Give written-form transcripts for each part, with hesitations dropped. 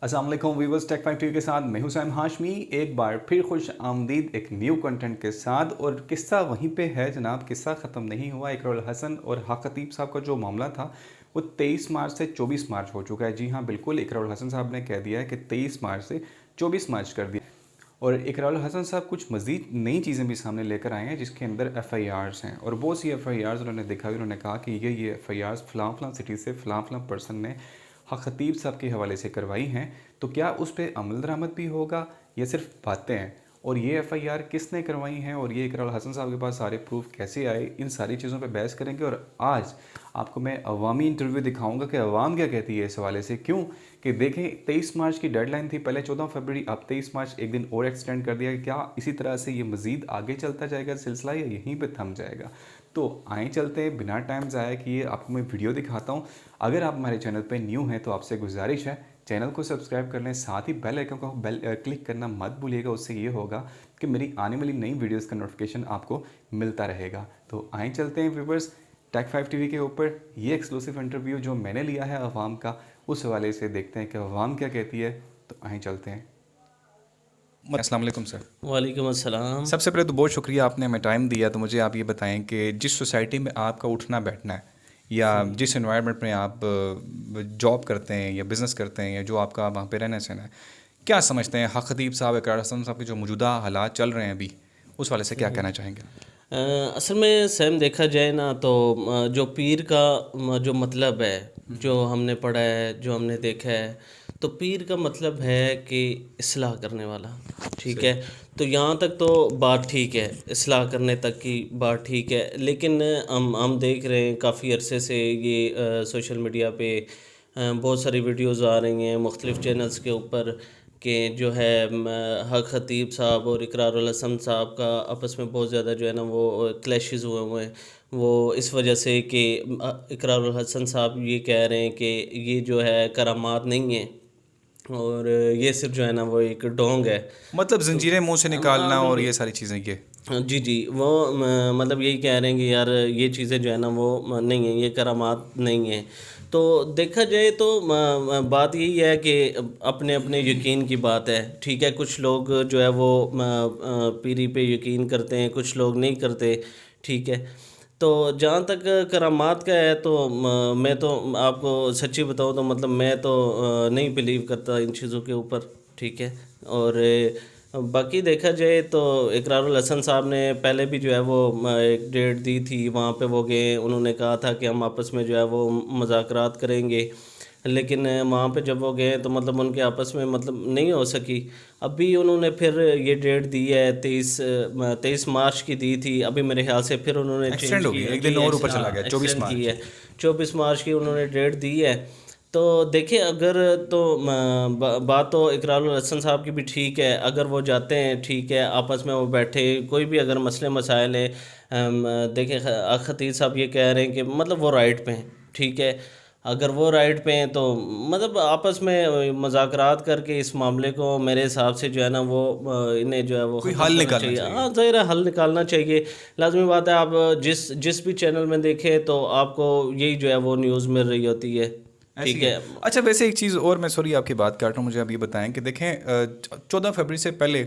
अस्सलाम वालेकुम viewers, take five TV के साथ मैं हुसैन हाशमी एक बार फिर खुश आमदीद एक न्यू कंटेंट के साथ। और किस्सा वहीं पे है जनाब, किस्सा ख़त्म नहीं हुआ। इकरारुल हसन और हक खतीब साहब का जो मामला था वो 23 मार्च से 24 मार्च हो चुका है। जी हाँ बिल्कुल, इकरारुल हसन साहब ने कह दिया है कि 23 मार्च से 24 मार्च कर दिया। और इकरारुल हसन साहब कुछ मज़ीद नई चीज़ें भी सामने लेकर आए हैं जिसके अंदर FIRs हैं। और बहुत सी FIRs उन्होंने देखा, उन्होंने कहा कि ये FIRs फ़लाँ सिटी से फ़लाँ पर्सन ने हक खतीब साहब के हवाले से करवाई हैं। तो क्या उस पर अमल दरामद भी होगा या सिर्फ बातें हैं? और ये FIR किसने करवाई हैं और ये इकरारुल हसन साहब के पास सारे प्रूफ कैसे आए, इन सारी चीज़ों पे बहस करेंगे। और आज आपको मैं अवामी इंटरव्यू दिखाऊंगा कि अवाम क्या कहती है इस हवाले से। क्यों कि देखें, 23 मार्च की डेडलाइन थी, पहले 14 फरवरी, अब 23 मार्च एक दिन और एक्सटेंड कर दिया। क्या इसी तरह से ये मज़ीद आगे चलता जाएगा सिलसिला या यहीं पर थम जाएगा? तो आए चलते हैं बिना टाइम ज़ाया किए, आपको मैं वीडियो दिखाता हूँ। अगर आप हमारे चैनल पर न्यू हैं तो आपसे गुजारिश है चैनल को सब्सक्राइब कर लें, साथ ही बेल आइकन को क्लिक करना मत भूलिएगा। उससे ये होगा कि मेरी आने वाली नई वीडियोस का नोटिफिकेशन आपको मिलता रहेगा। तो आए चलते हैं व्यूवर्स, टेक फाइव टीवी के ऊपर ये एक्सक्लूसिव इंटरव्यू जो मैंने लिया है अवाम का, उस हवाले से देखते हैं कि अवाम क्या कहती है। तो आए चलते हैं। अस्सलाम वालेकुम सर। वालेकुम अस्सलाम। सबसे पहले तो बहुत शुक्रिया, आपने हमें टाइम दिया। तो मुझे आप ये बताएं कि जिस सोसाइटी में आपका उठना बैठना है या जिस एनवायरनमेंट में आप जॉब करते हैं या बिज़नेस करते हैं या जो आपका वहाँ पे रहना सहना है, क्या समझते हैं हक खतीब साहब, इकरार हसन साहब के जो मौजूदा हालात चल रहे हैं अभी, उस वाले से क्या कहना चाहेंगे? असल में सेम देखा जाए ना तो जो पीर का जो मतलब है, जो हमने पढ़ा है, जो हमने देखा है, तो पीर का मतलब है कि इस्लाह करने वाला। ठीक है, तो यहाँ तक तो बात ठीक है, इस्लाह करने तक की बात ठीक है। लेकिन हम देख रहे हैं काफ़ी अरसे से ये सोशल मीडिया पे बहुत सारी वीडियोज़ आ रही हैं मुख्तलिफ़ चैनल्स के ऊपर कि जो है हक खतीब साहब और इकरारुल हसन साहब का आपस में बहुत ज़्यादा जो है ना वो क्लैशेस हुए हैं। वो इस वजह से कि इकरारुल हसन साहब ये कह रहे हैं कि ये जो है करामात नहीं है और ये सिर्फ जो है ना वो एक ढोंग है। मतलब तो जंजीरें मुंह से निकालना और बिल्कुल। ये सारी चीज़ें ये। जी जी, वो मतलब यही कह रहे हैं कि यार ये चीज़ें जो है ना वो नहीं है, ये करामात नहीं है। तो देखा जाए तो बात यही है कि अपने अपने यकीन की बात है। ठीक है, कुछ लोग जो है वो पीरी पे यकीन करते हैं, कुछ लोग नहीं करते। ठीक है, तो जहाँ तक करामात का है तो मैं तो आपको सच्ची बताऊँ तो मतलब मैं तो नहीं बिलीव करता इन चीज़ों के ऊपर। ठीक है, और बाकी देखा जाए तो इकरारुल हसन साहब ने पहले भी जो है वो एक डेट दी थी, वहाँ पे वो गए, उन्होंने कहा था कि हम आपस में जो है वो मुज़ाकरात करेंगे। लेकिन वहाँ पे जब वो गए तो मतलब उनके आपस में मतलब नहीं हो सकी। अभी उन्होंने फिर ये डेट दी है 23 मार्च की दी थी, अभी मेरे ख्याल से फिर उन्होंने एक्सटेंड चेंज हो की गई, है एक जी, दिन और ऊपर चला गया, 24 एक्सटेंड की मार्च है। 24 मार्च की उन्होंने डेट दी है। तो देखिए, अगर तो बात तो इकरारुल हसन साहब की भी ठीक है, अगर वो जाते हैं ठीक है, आपस में वो बैठे, कोई भी अगर मसले मसाइल है, देखिए खतीब साहब ये कह रहे हैं कि मतलब वो राइट पे हैं। ठीक है, अगर वो राइट पे हैं तो मतलब आपस में मुज़ाकरात करके इस मामले को मेरे हिसाब से जो है ना वो इन्हें जो है वो कोई ख़त्म हल करना निकालना चाहिए। चाहिए। हाँ, ज़ाहिर है हल निकालना चाहिए, लाजमी बात है। आप जिस जिस भी चैनल में देखें तो आपको यही जो है वो न्यूज़ मिल रही होती है। ऐसी ठीक है। है। अच्छा, वैसे एक चीज़ और, मैं सॉरी आपकी बात काट रहा हूँ, मुझे अब ये बताएं कि देखें 14 फरवरी से पहले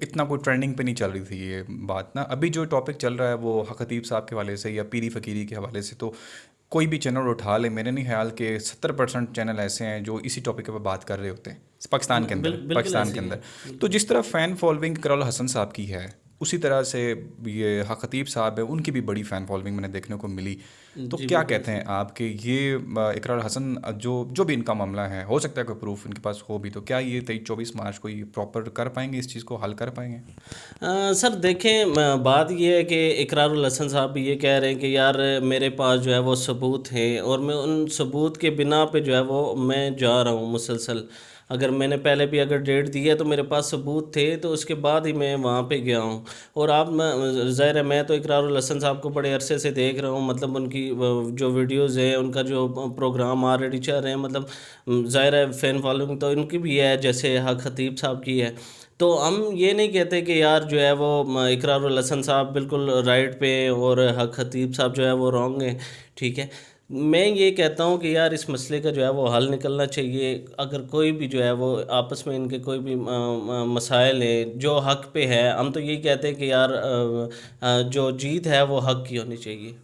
इतना कोई ट्रेंडिंग पे नहीं चल रही थी ये बात ना। अभी जो टॉपिक चल रहा है वो हक खतीब साहब के हवाले से या पीरी फ़कीरी के हवाले से, तो कोई भी चैनल उठा ले, मेरे नहीं ख्याल के 70% चैनल ऐसे हैं जो इसी टॉपिक पे बात कर रहे होते हैं पाकिस्तान के अंदर। बिल्कुल पाकिस्तान ऐसे के ही है, अंदर तो बिल्कुल। जिस तरह फ़ैन फॉलोइंग इकरारुल हसन साहब की है, उसी तरह से ये हक खतीब साहब है, उनकी भी बड़ी फ़ैन फॉलोइंग मैंने देखने को मिली। तो जी क्या बिल्कुल कहते हैं सही। आपके ये इकरार हसन जो जो भी इनका मामला है, हो सकता है कोई प्रूफ इनके पास हो भी, तो क्या ये 23-24 मार्च को ये प्रॉपर कर पाएंगे, इस चीज़ को हल कर पाएंगे? सर देखें, बात ये है कि इकरारुल हसन साहब भी ये कह रहे हैं कि यार मेरे पास जो है वो सबूत हैं और मैं उन सबूत के बिना पे जो है वो मैं जा रहा हूँ मुसलसल। अगर मैंने पहले भी अगर डेट दी है तो मेरे पास सबूत थे, तो उसके बाद ही मैं वहाँ पे गया हूँ। और आप ज़ाहिर है मैं तो इकरारुल हसन साहब को बड़े अरसे से देख रहा हूँ, मतलब उनकी जो वीडियोज़ हैं, उनका जो प्रोग्राम ऑलरेडी चल रहे हैं, मतलब ज़ाहिर है फ़ैन फॉलोइंग तो इनकी भी है जैसे हक खतीब साहब की है। तो हम ये नहीं कहते कि यार जो है वो इकरारुल हसन साहब बिल्कुल राइट पे हैं और हक खतीब साहब जो है वो रॉन्ग हैं। ठीक है, मैं ये कहता हूँ कि यार इस मसले का जो है वो हल निकलना चाहिए। अगर कोई भी जो है वो आपस में इनके कोई भी मसाइल हैं जो हक पे है, हम तो यही कहते हैं कि यार जो जीत है वो हक की होनी चाहिए।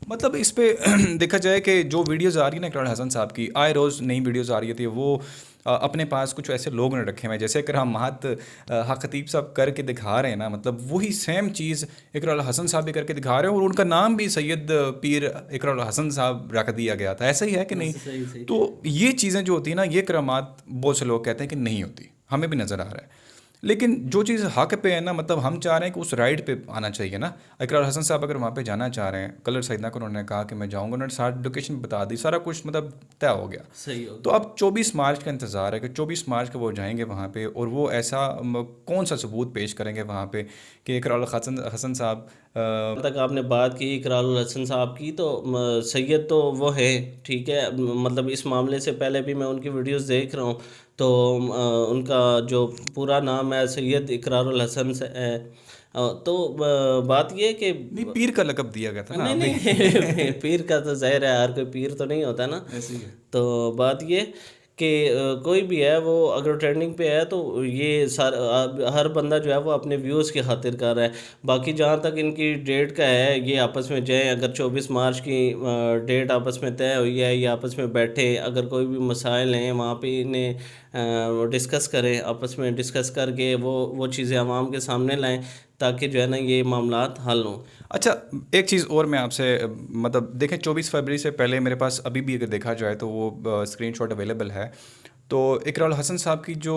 मतलब इस पे देखा जाए कि जो वीडियोस आ रही है ना इकरार हसन साहब की, आए रोज़ नई वीडियोस आ रही होती है, वो अपने पास कुछ ऐसे लोग ने रखे हुए हैं, जैसे अगर हम महत हक खतीब साहब करके दिखा रहे हैं ना, मतलब वही सेम चीज़ इकरार हसन साहब भी करके दिखा रहे हैं, और उनका नाम भी सैयद पीर इकरार हसन साहब रख दिया गया था। ऐसा ही है कि नहीं? सही सही। तो ये चीज़ें जो होती है ना, ये करामात बहुत से लोग कहते हैं कि नहीं होती, हमें भी नज़र आ रहा है। लेकिन जो चीज़ हक पे है ना, मतलब हम चाह रहे हैं कि उस राइड पे आना चाहिए ना। इकरार हसन साहब अगर वहाँ पे जाना चाह रहे हैं, कलर सैदना को उन्होंने कहा कि मैं जाऊँगा, उन्होंने सारी लोकेशन बता दी, सारा कुछ मतलब तय हो गया। सही हो तो गया। अब 24 मार्च का इंतज़ार है कि 24 मार्च को वो जाएंगे वहाँ पे, और वो ऐसा कौन सा सबूत पेश करेंगे वहाँ पे कि इकरार हसन हसन साहब तक आपने बात की इकरारुल हसन साहब की, तो सैयद तो वो है, ठीक है। मतलब इस मामले से पहले भी मैं उनकी वीडियोस देख रहा हूँ, तो उनका जो पूरा नाम है सैयद इकरारुल हसन से है। तो बात ये है कि नहीं, पीर का लकब दिया गया था ना नहीं अभी। नहीं पीर का तो ज़ाहिर है, हर कोई पीर तो नहीं होता ना। ऐसे ही है। तो बात ये कि कोई भी है वो अगर ट्रेंडिंग पे है तो ये हर बंदा जो है वो अपने व्यूज़ की खातिर कर रहा है। बाकी जहाँ तक इनकी डेट का है, ये आपस में जाए, अगर 24 मार्च की डेट आपस में तय हुई है, ये आपस में बैठे, अगर कोई भी मसाइल हैं वहाँ पे इन्हें डिस्कस करें, आपस में डिस्कस करके वो चीज़ें आवाम के सामने लाएं, ताकि जो है ना ये मामलात हल हों। अच्छा, एक चीज़ और मैं आपसे मतलब देखें, 24 फरवरी से पहले मेरे पास अभी भी अगर देखा जाए तो वो स्क्रीनशॉट अवेलेबल है। तो इकरार हसन साहब की जो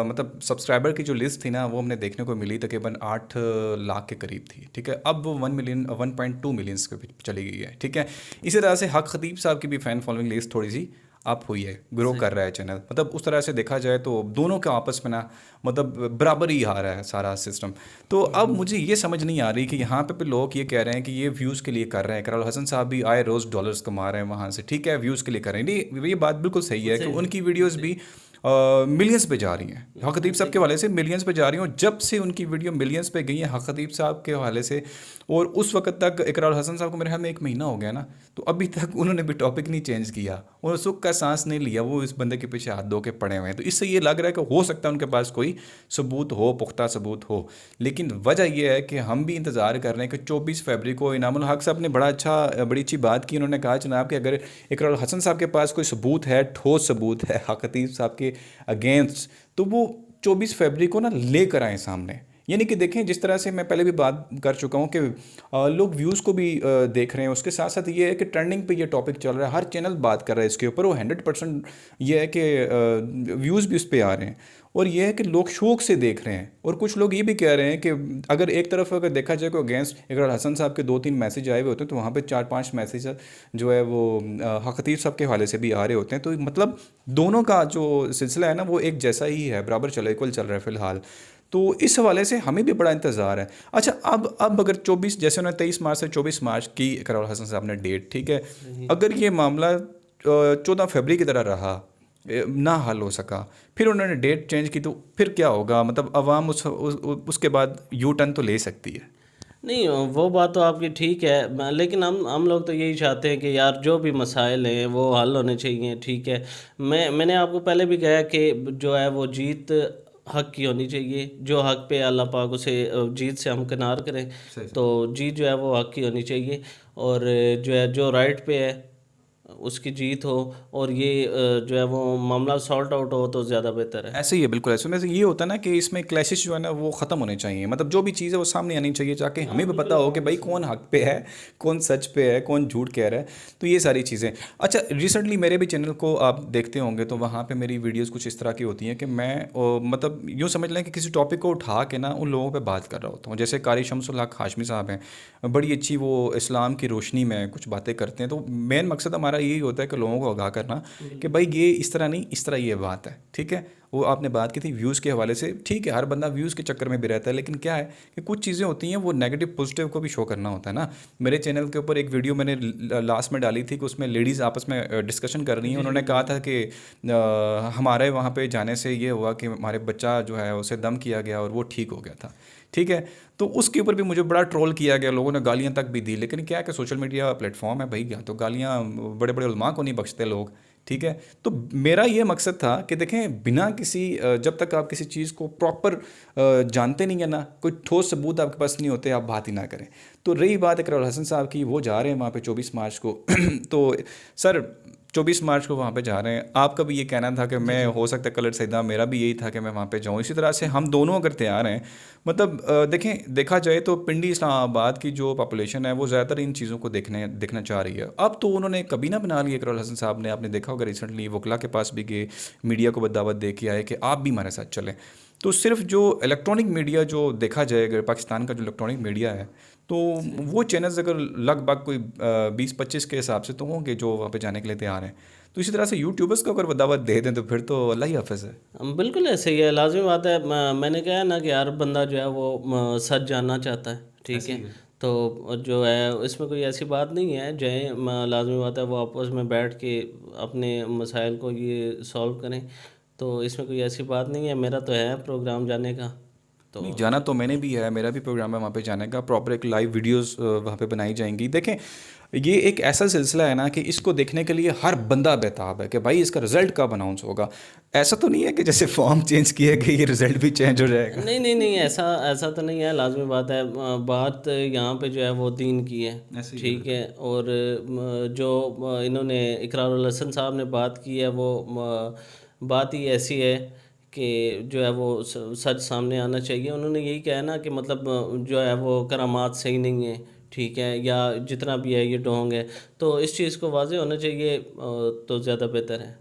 मतलब सब्सक्राइबर की जो लिस्ट थी ना, वो हमने देखने को मिली तकरीबन 8 लाख के करीब थी। ठीक है, अब वो 1.2 मिलियंस पे चली गई है। ठीक है, इसी तरह से हक खतीब साहब की भी फ़ैन फॉलोइंग लिस्ट थोड़ी सी अप हुई है, ग्रो कर रहा है चैनल। मतलब उस तरह से देखा जाए तो दोनों के आपस में ना मतलब बराबर ही आ रहा है सारा सिस्टम। तो अब मुझे ये समझ नहीं आ रही कि यहाँ पे लोग ये कह रहे हैं कि ये व्यूज़ के लिए कर रहे हैं। इकरार हसन साहब भी आए रोज़ डॉलर्स कमा रहे हैं वहाँ से, ठीक है, व्यूज़ के लिए कर रहे हैं। ये बात बिल्कुल सही है कि उनकी वीडियोज़ भी मिलियंस पे जा रही हैं। हक खतीब साहब के हवाले से मिलियंस पे जा रही हैं, और जब से उनकी वीडियो मिलियंस पे गई है हक खतीब साहब के हवाले से, और उस वक्त तक इकरार हसन साहब को मेरे ख्याल में 1 महीना हो गया ना, तो अभी तक उन्होंने भी टॉपिक नहीं चेंज किया और सुख का सांस नहीं लिया। वो इस बंदे के पीछे हाथ धो के पड़े हुए हैं। तो इससे ये लग रहा है कि हो सकता है उनके पास कोई सबूत हो, पुख्ता सबूत हो। लेकिन वजह यह है कि हम भी इंतज़ार कर रहे हैं कि 24 फरवरी को इनामुल हक साहब ने बड़ी अच्छी बात की। उन्होंने कहा जनाब कि अगर इकरार हसन साहब के पास कोई सबूत है, ठोस सबूत है हक खतीब साहब के अगेंस्ट, तो वो 24 फरवरी को ना लेकर आए सामने। यानी कि देखें, जिस तरह से मैं पहले भी बात कर चुका हूँ कि लोग व्यूज़ को भी देख रहे हैं, उसके साथ साथ ये है कि ट्रेंडिंग पे ये टॉपिक चल रहा है, हर चैनल बात कर रहा है इसके ऊपर, वो 100% ये है कि व्यूज़ भी उस पर आ रहे हैं, और ये है कि लोग शौक से देख रहे हैं। और कुछ लोग ये भी कह रहे हैं कि अगर एक तरफ अगर देखा जाए को अगेंस्ट इकरार हसन साहब के 2-3 मैसेज आए हुए होते हैं, तो वहाँ पे 4-5 मैसेज जो है वो हक खतीब साहब के हवाले से भी आ रहे होते हैं। तो मतलब दोनों का जो सिलसिला है ना, वो एक जैसा ही है, बराबर चल इक्वल चल रहा है फ़िलहाल। तो इस हवाले से हमें भी बड़ा इंतज़ार है। अच्छा, अब अगर 24 जैसे उन्होंने 23 मार्च से 24 मार्च की इकरार हसन साहब ने डेट, ठीक है, अगर ये मामला 14 फरवरी की तरह रहा, ना हल हो सका, फिर उन्होंने डेट चेंज की, तो फिर क्या होगा? मतलब अवाम उसके बाद यू टर्न तो ले सकती है। नहीं, वो बात तो आपकी ठीक है, लेकिन हम लोग तो यही चाहते हैं कि यार जो भी मसाइल हैं वो हल होने चाहिए, ठीक है। मैंने आपको पहले भी कहा कि जो है वो जीत हक की होनी चाहिए। जो हक पे अल्लाह पाक उसे जीत से हमकिनार करें, सही सही। तो जीत जो है वो हक की होनी चाहिए। और जो है जो राइट पे है उसकी जीत हो, और ये जो है वो मामला सॉल्ट आउट हो तो ज़्यादा बेहतर है। ऐसे ही है, बिल्कुल ऐसे में से ये होता है ना कि इसमें क्लैशेस जो है ना वो ख़त्म होने चाहिए। मतलब जो भी चीज़ है वो सामने आनी चाहिए, ताकि हमें भी पता हो कि भाई कौन हक पे है, कौन सच पे है, कौन झूठ कह रहा है। तो ये सारी चीज़ें। अच्छा, रिसेंटली मेरे भी चैनल को आप देखते होंगे, तो वहाँ पे मेरी वीडियोस कुछ इस तरह की होती हैं कि मैं मतलब यूँ समझ लें कि किसी टॉपिक को उठा के ना उन लोगों पर बात कर रहा होता हूँ। जैसे कारी शमसुल हक हाशमी साहब हैं, बड़ी अच्छी वो इस्लाम की रोशनी में कुछ बातें करते हैं। तो मेन मकसद हमारा यही होता है कि लोगों को आगाह करना कि भाई ये इस तरह नहीं, इस तरह ये बात है, ठीक है। वो आपने बात की थी व्यूज़ के हवाले से, ठीक है, हर बंदा व्यूज़ के चक्कर में भी रहता है, लेकिन क्या है कि कुछ चीज़ें होती हैं वो नेगेटिव पॉजिटिव को भी शो करना होता है ना। मेरे चैनल के ऊपर एक वीडियो मैंने लास्ट में डाली थी कि उसमें लेडीज़ आपस में डिस्कशन कर रही हैं। उन्होंने कहा था कि हमारे वहाँ पे जाने से ये हुआ कि हमारे बच्चा जो है उसे दम किया गया और वो ठीक हो गया था, ठीक है। तो उसके ऊपर भी मुझे बड़ा ट्रोल किया गया, लोगों ने गालियाँ तक भी दी, लेकिन क्या है कि सोशल मीडिया प्लेटफॉर्म है भाई, या तो गालियाँ बड़े बड़े उलमा को नहीं बख्शते लोग, ठीक है। तो मेरा ये मकसद था कि देखें, बिना किसी जब तक आप किसी चीज़ को प्रॉपर जानते नहीं है ना, कोई ठोस सबूत आपके पास नहीं होते, आप बात ही ना करें। तो रही बात इकरार हसन साहब की, वो जा रहे हैं वहाँ पे 24 मार्च को तो सर 24 मार्च को वहाँ पे जा रहे हैं, आपका भी ये कहना था कि मैं, हो सकता है कलर सईदा, मेरा भी यही था कि मैं वहाँ पे जाऊँ, इसी तरह से हम दोनों अगर तैयार हैं। मतलब देखें, देखा जाए तो पिंडी इस्लामाबाद की जो पॉपुलेशन है वो ज़्यादातर इन चीज़ों को देखना चाह रही है। अब तो उन्होंने कभी ना बना लिया इकरार हसन साहब ने, आपने देखा होगा रिसेंटली वकला के पास भी गए, मीडिया को दावत दे के आए कि आप भी हमारे साथ चलें। तो सिर्फ जो इलेक्ट्रॉनिक मीडिया जो देखा जाए, अगर पाकिस्तान का जो इलेक्ट्रॉनिक मीडिया है, तो वो चैनल्स अगर लगभग कोई 20-25 के हिसाब से तो होंगे जो वहाँ पे जाने के लिए तैयार हैं। तो इसी तरह से यूट्यूबर्स को अगर दावत दे दें तो फिर तो अल्लाह ही हाफ़िज़ है। बिल्कुल ऐसे ही है, लाजमी बात है। मैंने कहा है ना कि हर बंदा जो है वो सच जानना चाहता है, ठीक है। तो जो है इसमें कोई ऐसी बात नहीं है, जो है लाजमी बात है वो आपस में बैठ के अपने मसाइल को ये सॉल्व करें। तो इसमें कोई ऐसी बात नहीं है, मेरा तो है प्रोग्राम जाने का। तो नहीं, जाना तो मैंने भी है, मेरा भी प्रोग्राम है वहाँ पे जाने का, प्रॉपर एक लाइव वीडियोस वहाँ पे बनाई जाएंगी। देखें, ये एक ऐसा सिलसिला है ना कि इसको देखने के लिए हर बंदा बेताब है कि भाई इसका रिज़ल्ट कब अनाउंस होगा। ऐसा तो नहीं है कि जैसे फॉर्म चेंज किए कि ये रिज़ल्ट भी चेंज हो जाएगा। नहीं नहीं नहीं, ऐसा ऐसा तो नहीं है, लाजमी बात है। बात यहाँ पे जो है वो दीन की है, ऐसे ही ठीक है। और जो इन्होंने इकरारुल हसन साहब ने बात की है, वो बात ही ऐसी है कि जो है वो सच सामने आना चाहिए। उन्होंने यही कहा है ना कि मतलब जो है वो करामात सही नहीं है, ठीक है, या जितना भी है ये ढोंग है। तो इस चीज़ को वाज़े होना चाहिए, तो ज़्यादा बेहतर है।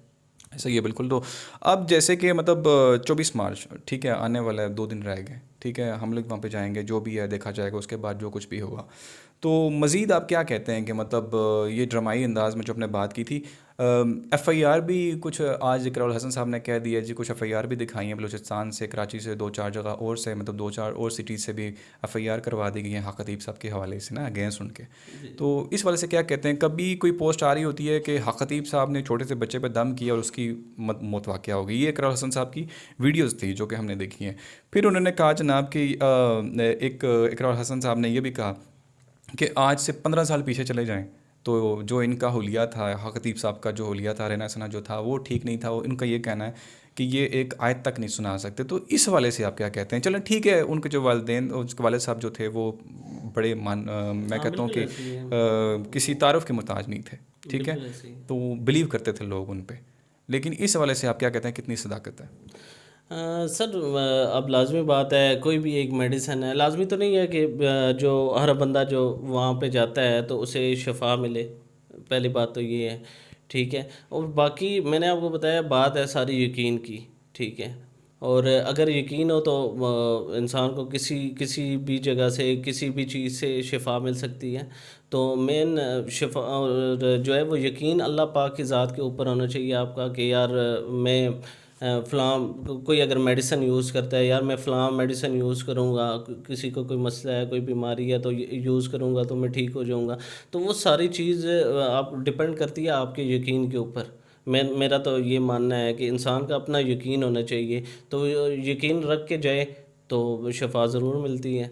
ऐसा ही है बिल्कुल। तो अब जैसे कि मतलब 24 मार्च, ठीक है, आने वाला है, 2 दिन रह गए, ठीक है, हम लोग वहाँ पे जाएंगे, जो भी है देखा जाएगा, उसके बाद जो कुछ भी होगा। तो मज़ीद आप क्या कहते हैं कि मतलब ये ड्रामाई अंदाज में जो आपने बात की थी, एफ़आईआर भी कुछ आज इकरारुल हसन साहब ने कह दिया जी, कुछ एफ़आईआर भी दिखाई हैं बलूचिस्तान से, कराची से, 2-4 जगह और से, मतलब 2-4 और सिटीज़ से भी एफ़आईआर करवा दी गई हैं हक़ खतीब साहब के हवाले से ना, अगेंस्ट उनके। तो इस वाले से क्या कहते हैं, कभी कोई पोस्ट आ रही होती है कि हक़ खतीब साहब ने छोटे से बच्चे पर दम किया और उसकी मौत वाक़या हो गई, ये इकरारुल हसन साहब की वीडियोज़ थी जो कि हमने देखी हैं। फिर उन्होंने कहा जनाब कि एक इकरारुल हसन साहब ने यह भी कहा कि आज से 15 साल पीछे चले जाएं तो जो इनका हुलिया था, हक़ खतीब साहब का जो हुलिया था, रहना सहना जो था वो ठीक नहीं था। वो इनका ये कहना है कि ये एक आयत तक नहीं सुना सकते। तो इस वाले से आप क्या कहते हैं? चलें ठीक है, उनके जो वालिदैन, उसके वालिद साहब जो थे वो बड़े मैं हाँ कहता हूँ बिल्कुल कि ऐसे ही है, किसी तारुफ के मोहताज नहीं थे, ठीक है, बिल्कुल ऐसे ही है। तो बिलीव करते थे लोग उन पे। लेकिन इस वाले से आप क्या कहते हैं, कितनी सदाकत है? सर अब लाज़मी बात है, कोई भी एक मेडिसिन है, लाज़मी तो नहीं है कि जो हर बंदा जो वहाँ पे जाता है तो उसे शिफा मिले। पहली बात तो ये है, ठीक है। और बाकी मैंने आपको बताया, बात है सारी यकीन की, ठीक है। और अगर यकीन हो तो इंसान को किसी किसी भी जगह से, किसी भी चीज़ से शिफा मिल सकती है। तो मेन शिफा और जो है वो यकीन अल्लाह पाक की ज़ात के ऊपर होना चाहिए आपका, कि यार मैं फ़लाँ, कोई अगर मेडिसिन यूज़ करता है, यार मैं फ़लाँ मेडिसिन यूज़ करूँगा, किसी को कोई मसला है, कोई बीमारी है तो यूज़ करूँगा तो मैं ठीक हो जाऊँगा। तो वो सारी चीज़ आप डिपेंड करती है आपके यकीन के ऊपर। मेरा तो ये मानना है कि इंसान का अपना यकीन होना चाहिए, तो यकीन रख के जाए तो शिफा ज़रूर मिलती है।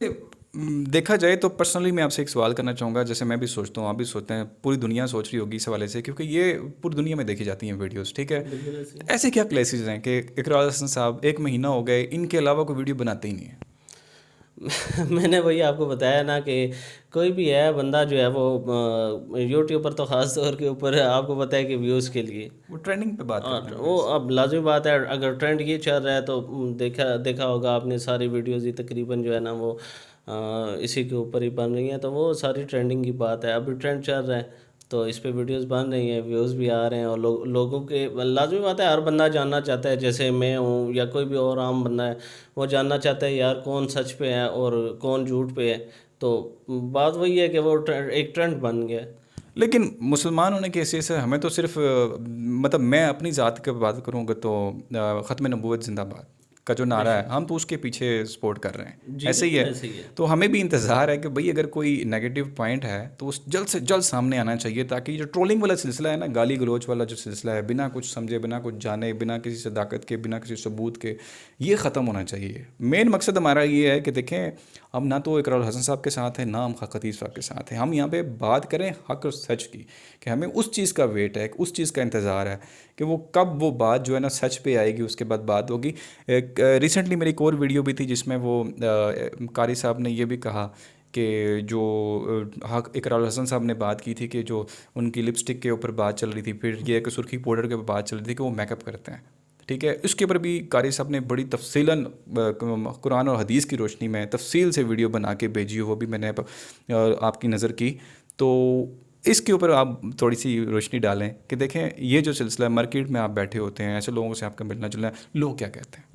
ये, देखा जाए तो पर्सनली मैं आपसे एक सवाल करना चाहूँगा, जैसे मैं भी सोचता हूँ, आप भी सोचते हैं, पूरी दुनिया सोच रही होगी इस हवाले से, क्योंकि ये पूरी दुनिया में देखी जाती हैं वीडियोस, ठीक है। बिल्कुल ऐसे ऐसे क्या क्लेसेस हैं कि इकरार हसन साहब 1 महीना हो गए, इनके अलावा कोई वीडियो बनाते ही नहीं है? मैंने वही आपको बताया ना कि कोई भी है बंदा जो है वो यूट्यूब पर, तो ख़ास तौर के ऊपर आपको पता है कि व्यूज़ के लिए, वो ट्रेंडिंग पे बात करते और हैं वो बस। अब लाज़मी बात है, अगर ट्रेंड ये चल रहा है तो देखा देखा होगा आपने, सारी वीडियोज़ ही तकरीबन जो है ना वो इसी के ऊपर ही बन रही हैं। तो वो सारी ट्रेंडिंग की बात है, अभी ट्रेंड चल रहा है तो इस पे वीडियोस बन रही हैं, व्यूज़ भी आ रहे हैं, और लोगों के लाज़मी बात है, हर बंदा जानना चाहता है, जैसे मैं हूँ या कोई भी और आम बंदा है, वो जानना चाहता है यार कौन सच पे है और कौन झूठ पे है। तो बात वही है कि वो एक ट्रेंड बन गया है। लेकिन मुसलमान होने की हैसियत से हमें तो सिर्फ मतलब मैं अपनी ज़ात की बात करूँगा तो ख़त्म नबूवत जिंदाबाद, का जो नारा है हम तो उसके पीछे सपोर्ट कर रहे हैं, जी ऐसे ही बिल्कुल है। ऐसे ही है। तो हमें भी इंतज़ार है कि भाई अगर कोई नेगेटिव पॉइंट है तो उस जल्द से जल्द सामने आना चाहिए, ताकि जो ट्रोलिंग वाला सिलसिला है ना, गाली गलौच वाला जो सिलसिला है, बिना कुछ समझे, बिना कुछ जाने, बिना किसी सदाकत के, बिना किसी सबूत के, ये ख़त्म होना चाहिए। मेन मकसद हमारा ये है कि देखें, हम ना तो इकरारुल हसन साहब के साथ हैं, ना हम हक खतीब साहब के साथ हैं। हम यहाँ पे बात करें हक और सच की, कि हमें उस चीज़ का वेट है, उस चीज़ का इंतज़ार है कि वो कब वो बात जो है ना सच पे आएगी, उसके बाद बात होगी। रिसेंटली मेरी एक और वीडियो भी थी जिसमें वो कारी साहब ने ये भी कहा कि जो हक इकरारुल हसन साहब ने बात की थी कि जो उनकी लिपस्टिक के ऊपर बात चल रही थी, फिर ये कि सुर्खी पाउडर के ऊपर बात चल रही थी कि वो मेकअप करते हैं, ठीक है। इसके ऊपर भी कारी साहब ने बड़ी तफसीलन कुरान और हदीस की रोशनी में तफसील से वीडियो बना के भेजी, वो भी मैंने आपकी नज़र की। तो इसके ऊपर आप थोड़ी सी रोशनी डालें कि देखें ये जो सिलसिला, मार्केट में आप बैठे होते हैं, ऐसे लोगों से आपका मिलना जुलना है, लोग क्या कहते हैं।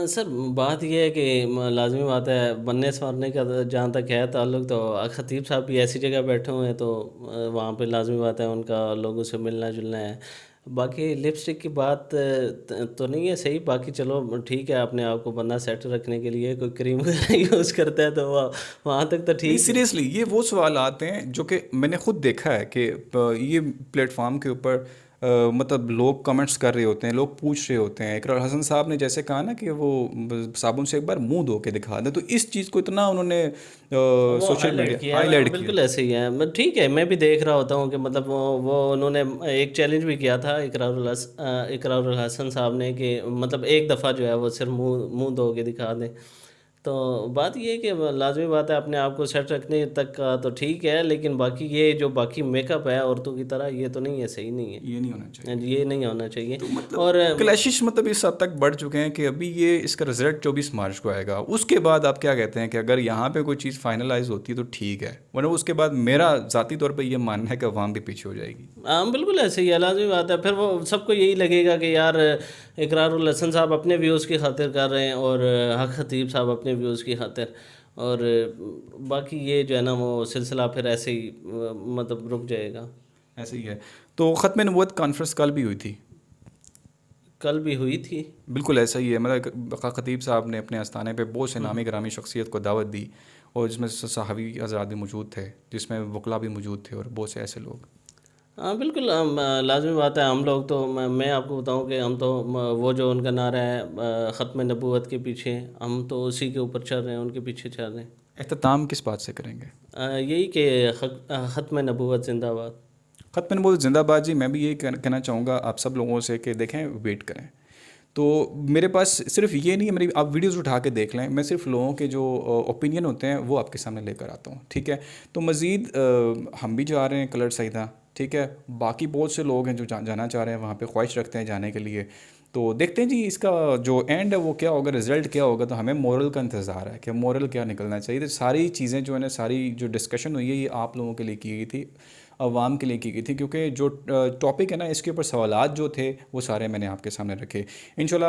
सर बात यह है कि लाजमी बात है, बनने संवरने का जहाँ तक है ताल्लुक़, तो ख़तीब साहब भी ऐसी जगह बैठे हुए हैं तो वहाँ पे लाजमी बात है उनका लोगों से मिलना जुलना है। बाकी लिपस्टिक की बात तो नहीं है सही, बाकी चलो ठीक है, अपने आप को बंदा सेट रखने के लिए कोई क्रीम वगैरह यूज़ करता है तो वहाँ तक तो नहीं, ठीक है। सीरियसली ये वो सवाल आते हैं जो कि मैंने खुद देखा है कि ये प्लेटफॉर्म के ऊपर मतलब लोग कमेंट्स कर रहे होते हैं, लोग पूछ रहे होते हैं। इकरार हसन साहब ने जैसे कहा ना कि वो साबुन से एक बार मुंह धो के दिखा दें, तो इस चीज़ को इतना उन्होंने वो सोशल हाईलाइट मीडिया किया है, हाईलाइट किया। बिल्कुल ऐसे ही है। ठीक है, मैं भी देख रहा होता हूँ कि मतलब वो उन्होंने एक चैलेंज भी किया था इकरारुल हसन साहब ने, कि मतलब एक दफ़ा जो है वो सिर्फ मुंह मुंह धो के दिखा दें। तो बात ये है कि लाजमी बात है अपने आप को सेट रखने तक का तो ठीक है, लेकिन बाकी ये जो बाकी मेकअप है औरतों की तरह, ये तो नहीं है, सही नहीं है, ये नहीं होना चाहिए। ये नहीं होना चाहिए। तो मतलब और क्लैशिश मतलब इस हद तक बढ़ चुके हैं कि अभी ये इसका रिजल्ट 24 मार्च को आएगा। उसके बाद आप क्या कहते हैं कि अगर यहाँ पे कोई चीज़ फाइनलाइज होती है तो ठीक है, वरना उसके बाद मेरा ज़ाती तौर पे ये मानना है कि अवाम भी पीछे हो जाएगी। हाँ बिल्कुल ऐसे ही है, लाजमी बात है। फिर वो सबको यही लगेगा कि यार इकरारुल हसन साहब अपने व्यूज़ की खातिर कर रहे हैं और हक खतीब साहब अपने व्यूज़ की खातिर, और बाकी ये जो है ना वो सिलसिला फिर ऐसे ही मतलब रुक जाएगा। ऐसे ही है। तो ख़त्म नबूवत कॉन्फ्रेंस कल भी हुई थी। कल भी हुई थी। बिल्कुल ऐसा ही है, मतलब ख़तीब साहब ने अपने आस्थाने पे बहुत से नामी गिरामी शख्सियत को दावत दी, और जिसमें सहावी हज़रात भी मौजूद थे, जिसमें वकला भी मौजूद थे और बहुत से ऐसे लोग। हाँ बिल्कुल, लाजमी बात है। हम लोग तो मैं आपको बताऊं कि हम तो वो जो उनका नारा है ख़त्म नबूवत के पीछे, हम तो उसी के ऊपर चल रहे हैं, उनके पीछे चल रहे हैं। एहतताम किस बात से करेंगे? यही कि ख़त्म नबूवत जिंदाबाद। ख़त्म नबूवत ज़िंदाबाद जी। मैं भी यही कहना चाहूँगा आप सब लोगों से कि देखें, वेट करें। तो मेरे पास सिर्फ ये नहीं है, मेरी आप वीडियोस उठा के देख लें, मैं सिर्फ लोगों के जो ओपिनियन होते हैं वो आपके सामने लेकर आता हूँ, ठीक है। तो मज़ीद हम भी जा रहे हैं कलर सईदा, ठीक है। बाकी बहुत से लोग हैं जो जाना चाह रहे हैं, वहाँ पे ख्वाहिश रखते हैं जाने के लिए। तो देखते हैं जी इसका जो एंड है वो क्या होगा, रिज़ल्ट क्या होगा। तो हमें मोरल का इंतज़ार है कि मोरल क्या निकलना चाहिए। तो सारी चीज़ें जो है ना, सारी जो डिस्कशन हुई है ये आप लोगों के लिए की गई थी, अवाम के लिए की गई थी, क्योंकि जो टॉपिक है ना इसके ऊपर सवालात जो थे वो सारे मैंने आपके सामने रखे। इंशाल्लाह